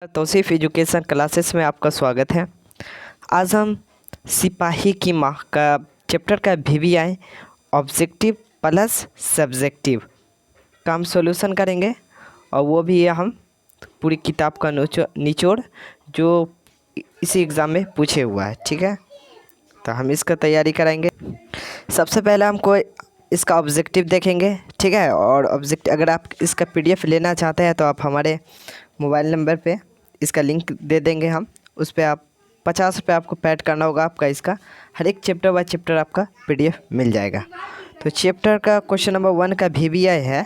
Tauseef education classes में आपका स्वागत है। आज हम सिपाही की माँ का चैप्टर का VVI ऑब्जेक्टिव प्लस सब्जेक्टिव का हम सॉल्यूशन करेंगे और वो भी हम पूरी किताब का निचोड़ जो इसी एग्ज़ाम में पूछे हुआ है। ठीक है, तो हम इसका तैयारी कराएंगे। सबसे पहले हमको इसका ऑब्जेक्टिव देखेंगे। ठीक है, और अगर आप इसका PDF लेना चाहते हैं तो आप हमारे मोबाइल नंबर पे इसका लिंक दे देंगे हम। उस पर आप 50 रुपये आपको पेड करना होगा। आपका इसका हर एक चैप्टर बाय चैप्टर आपका PDF मिल जाएगा। तो चैप्टर का क्वेश्चन नंबर 1 का VVI है,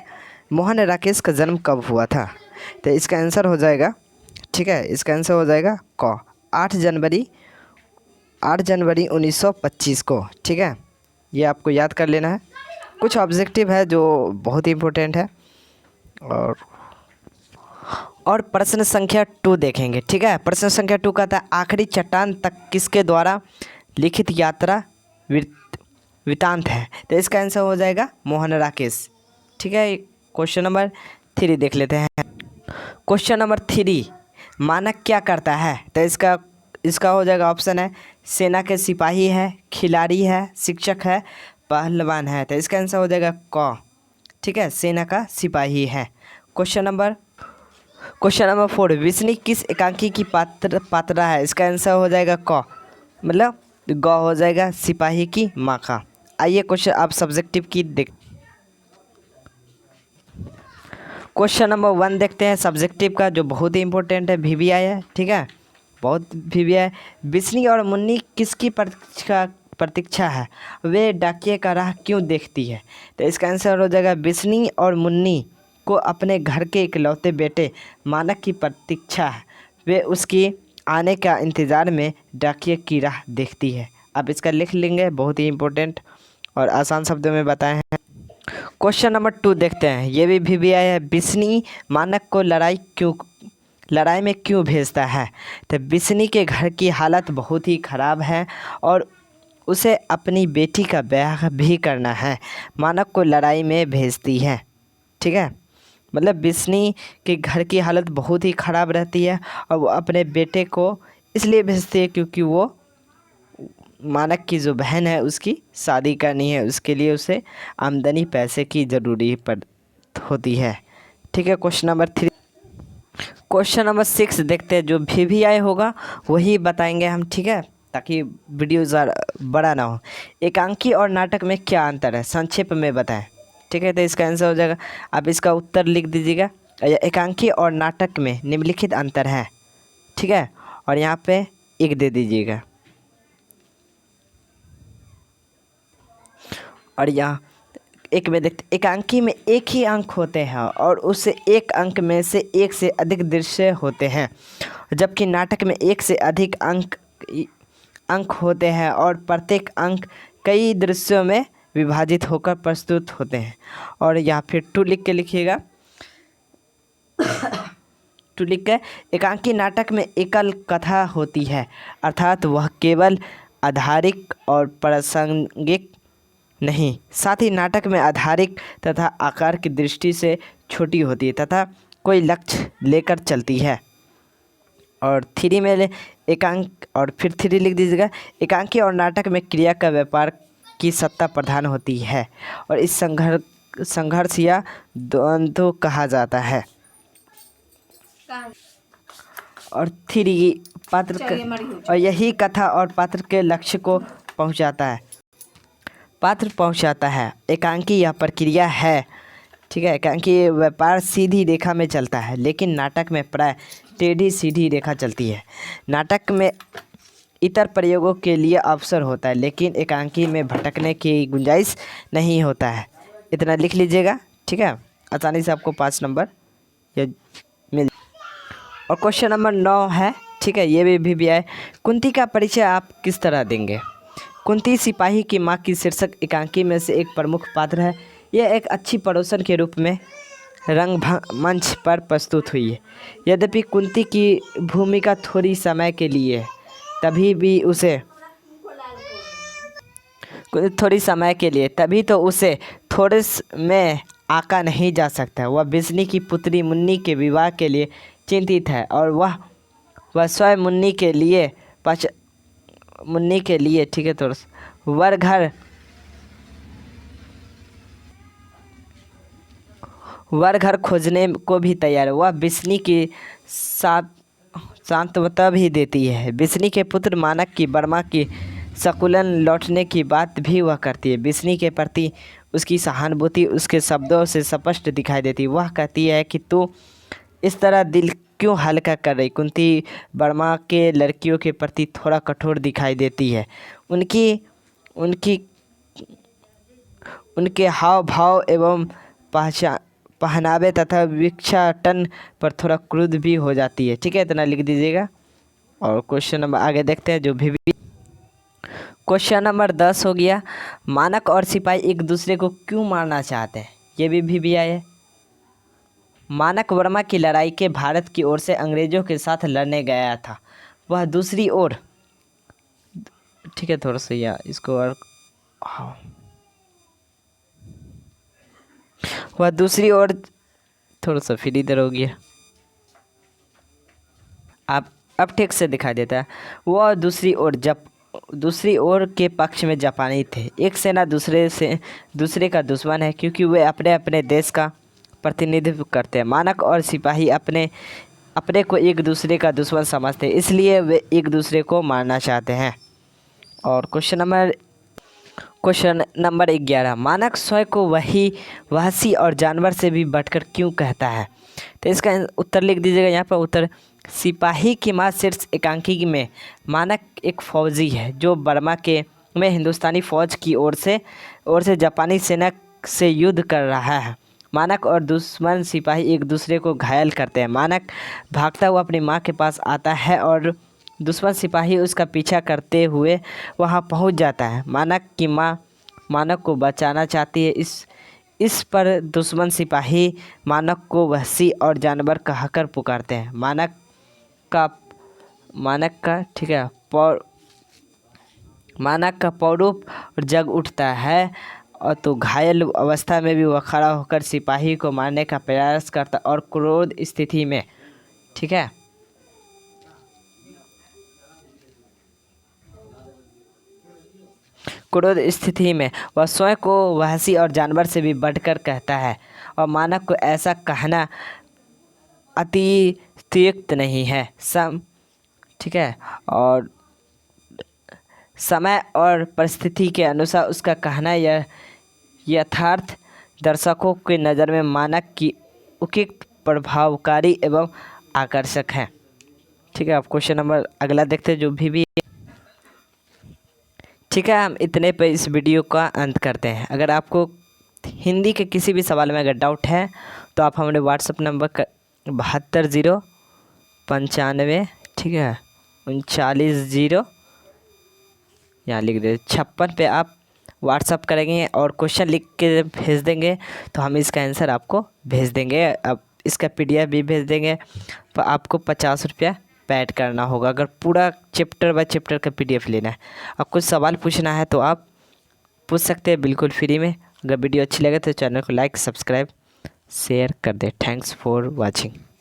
मोहन राकेश का जन्म कब हुआ था? तो इसका आंसर हो जाएगा, ठीक है, इसका आंसर हो जाएगा क 8 जनवरी 1925 को। ठीक है, ये आपको याद कर लेना है। कुछ ऑब्जेक्टिव है जो बहुत ही इम्पोर्टेंट है और प्रश्न संख्या 2 देखेंगे। ठीक है, प्रश्न संख्या 2 कहता है आखिरी चट्टान तक किसके द्वारा लिखित यात्रा वृत्तांत है? तो इसका आंसर हो जाएगा मोहन राकेश। ठीक है, क्वेश्चन नंबर 3 देख लेते हैं। क्वेश्चन नंबर 3, मानक क्या करता है? तो इसका हो जाएगा ऑप्शन है सेना के सिपाही है, खिलाड़ी है, शिक्षक है, पहलवान है। तो इसका आंसर हो जाएगा क। ठीक है, सेना का सिपाही है। क्वेश्चन नंबर 4, विष्णु किस एकांकी की पात्रा है? इसका आंसर हो जाएगा क, मतलब ग हो जाएगा सिपाही की माँ का। आइए क्वेश्चन आप सब्जेक्टिव की क्वेश्चन नंबर 1 देखते हैं सब्जेक्टिव का, जो बहुत ही इंपॉर्टेंट है, VVI है। ठीक है, बहुत VVI। विष्णु और मुन्नी किसकी प्रतीक्षा है? वे डाकिये का राह क्यों देखती है? तो इसका आंसर हो जाएगा विष्णु और मुन्नी को अपने घर के इकलौते बेटे मानक की प्रतीक्षा है। वे उसकी आने का इंतज़ार में डाकिये की राह देखती है। अब इसका लिख लेंगे, बहुत ही इम्पोर्टेंट और आसान शब्दों में बताए हैं। क्वेश्चन नंबर 2 देखते हैं, ये भी VVI है। विष्णु मानक को लड़ाई में क्यों भेजता है? तो विष्णु के घर की हालत बहुत ही ख़राब है और उसे अपनी बेटी का ब्याह भी करना है, मानक को लड़ाई में भेजती है। ठीक है, मतलब विष्णु के घर की हालत बहुत ही ख़राब रहती है और वो अपने बेटे को इसलिए भेजती है क्योंकि वो मानक की जो बहन है उसकी शादी करनी है, उसके लिए उसे आमदनी पैसे की ज़रूरी होती है। ठीक है, क्वेश्चन नंबर 3। क्वेश्चन नंबर 6 देखते हैं, जो VVI होगा वही बताएंगे हम। ठीक है, ताकि वीडियो ज़्यादा बड़ा ना हो। एकांकी और नाटक में क्या अंतर है? संक्षेप में बताएं। ठीक है, तो इसका आंसर हो जाएगा, आप इसका उत्तर लिख दीजिएगा। एकांकी और नाटक में निम्नलिखित अंतर है। ठीक है, और यहाँ पे 1 दे दीजिएगा। और यहाँ 1 में देखते, एकांकी में एक ही अंक होते हैं और उससे एक अंक में से एक से अधिक दृश्य होते हैं, जबकि नाटक में एक से अधिक अंक होते हैं और प्रत्येक अंक कई दृश्यों में विभाजित होकर प्रस्तुत होते हैं। और यहाँ फिर 2 लिख के लिखिएगा। 2 लिख के, एकांकी नाटक में एकल कथा होती है, अर्थात वह केवल आधारिक और प्रासंगिक नहीं, साथ ही नाटक में आधारिक तथा आकार की दृष्टि से छोटी होती है तथा कोई लक्ष्य लेकर चलती है। और 3 में एकांक, और फिर 3 लिख दीजिएगा, एकांकी और नाटक में क्रिया का व्यापार की सत्ता प्रधान होती है और इस संघर्ष या द्वंद्व कहा जाता है। और 3 और यही कथा और पात्र के लक्ष्य को पहुंचाता है। एकांकी यह प्रक्रिया है। ठीक है, एकांकी व्यापार सीधी रेखा में चलता है, लेकिन नाटक में प्राय टेढ़ी सीधी रेखा चलती है। नाटक में इतर प्रयोगों के लिए अवसर होता है, लेकिन एकांकी में भटकने की गुंजाइश नहीं होता है। इतना लिख लीजिएगा। ठीक है, आसानी से आपको 5 नंबर ये मिल। और क्वेश्चन नंबर 9 है। ठीक है, ये भी VVI। कुंती का परिचय आप किस तरह देंगे? कुंती सिपाही की माँ की शीर्षक एकांकी में से एक प्रमुख पात्र है। यह एक अच्छी पड़ोसन के रूप में रंगमंच पर प्रस्तुत हुई है। यद्यपि कुंती की भूमिका थोड़ी समय के लिए है, तभी तो उसे थोड़े में आका नहीं जा सकता। वह विष्णु की पुत्री मुन्नी के विवाह के लिए चिंतित है और वह स्वयं मुन्नी के लिए ठीक है थोड़ा सा वर घर खोजने को भी तैयार है। वह बिस्नी की सांत्वना भी देती है। बिस्नी के पुत्र मानक की बर्मा की शकुलन लौटने की बात भी वह करती है। बिस्नी के प्रति उसकी सहानुभूति उसके शब्दों से स्पष्ट दिखाई देती है। वह कहती है कि तू इस तरह दिल क्यों हल्का कर रही। कुंती बर्मा के लड़कियों के प्रति थोड़ा कठोर दिखाई देती है। उनके हाव भाव एवं पहनावे तथा भिक्षाटन पर थोड़ा क्रुद्ध भी हो जाती है। ठीक है, इतना लिख दीजिएगा। और क्वेश्चन नंबर आगे देखते हैं जो भी क्वेश्चन नंबर 10 हो गया। मानक और सिपाही एक दूसरे को क्यों मारना चाहते हैं, ये भी आया है। मानक बर्मा की लड़ाई के भारत की ओर से अंग्रेजों के साथ लड़ने गया था। वह दूसरी ओर ठीक है थोड़ा सा या इसको और वह दूसरी ओर थोड़ा सा फिर इधर हो गया। आप अब ठीक से दिखाई देता है। वह दूसरी ओर के पक्ष में जापानी थे। एक सेना दूसरे का दुश्मन है क्योंकि वे अपने अपने देश का प्रतिनिधित्व करते हैं। मानक और सिपाही अपने को एक दूसरे का दुश्मन समझते हैं, इसलिए वे एक दूसरे को मारना चाहते हैं। और क्वेश्चन नंबर 11। मानक स्वयं को वहसी और जानवर से भी बढ़कर क्यों कहता है, तो इसका उत्तर लिख दीजिएगा यहाँ पर। उत्तर सिपाही की माँ शीर्ष एकांकी में मानक एक फौजी है जो बर्मा में हिंदुस्तानी फौज की ओर से जापानी सेना से युद्ध कर रहा है। मानक और दुश्मन सिपाही एक दूसरे को घायल करते हैं। मानक भागता हुआ अपनी माँ के पास आता है और दुश्मन सिपाही उसका पीछा करते हुए वहां पहुंच जाता है। मानक की माँ मानक को बचाना चाहती है। इस पर दुश्मन सिपाही मानक को वहशी और जानवर कहकर पुकारते हैं। मानक का पौरुष जग उठता है और तो घायल अवस्था में भी वह खड़ा होकर सिपाही को मारने का प्रयास करता और क्रोध स्थिति में ठीक है क्रोध स्थिति में वह स्वयं को वहशी और जानवर से भी बढ़कर कहता है और मानक को ऐसा कहना अतिरिक्त नहीं है। ठीक है, और समय और परिस्थिति के अनुसार उसका कहना यथार्थ दर्शकों के नज़र में मानक की उपयुक्त प्रभावकारी एवं आकर्षक है। ठीक है, आप क्वेश्चन नंबर अगला देखते हैं जो भी ठीक है। हम इतने पे इस वीडियो का अंत करते हैं। अगर आपको हिंदी के किसी भी सवाल में अगर डाउट है तो आप हमारे व्हाट्सअप नंबर 72 095 ठीक है 39 यहाँ लिख दे 56 पे आप व्हाट्सअप करेंगे और क्वेश्चन लिख के भेज देंगे तो हम इसका आंसर आपको भेज देंगे। अब इसका PDF भी भेज देंगे। तो आपको 50 रुपया पेड करना होगा अगर पूरा चैप्टर बाय चैप्टर का PDF लेना है। अब कुछ सवाल पूछना है तो आप पूछ सकते हैं बिल्कुल फ्री में। अगर वीडियो अच्छी लगे तो चैनल को लाइक सब्सक्राइब शेयर कर दें। Thanks for watching.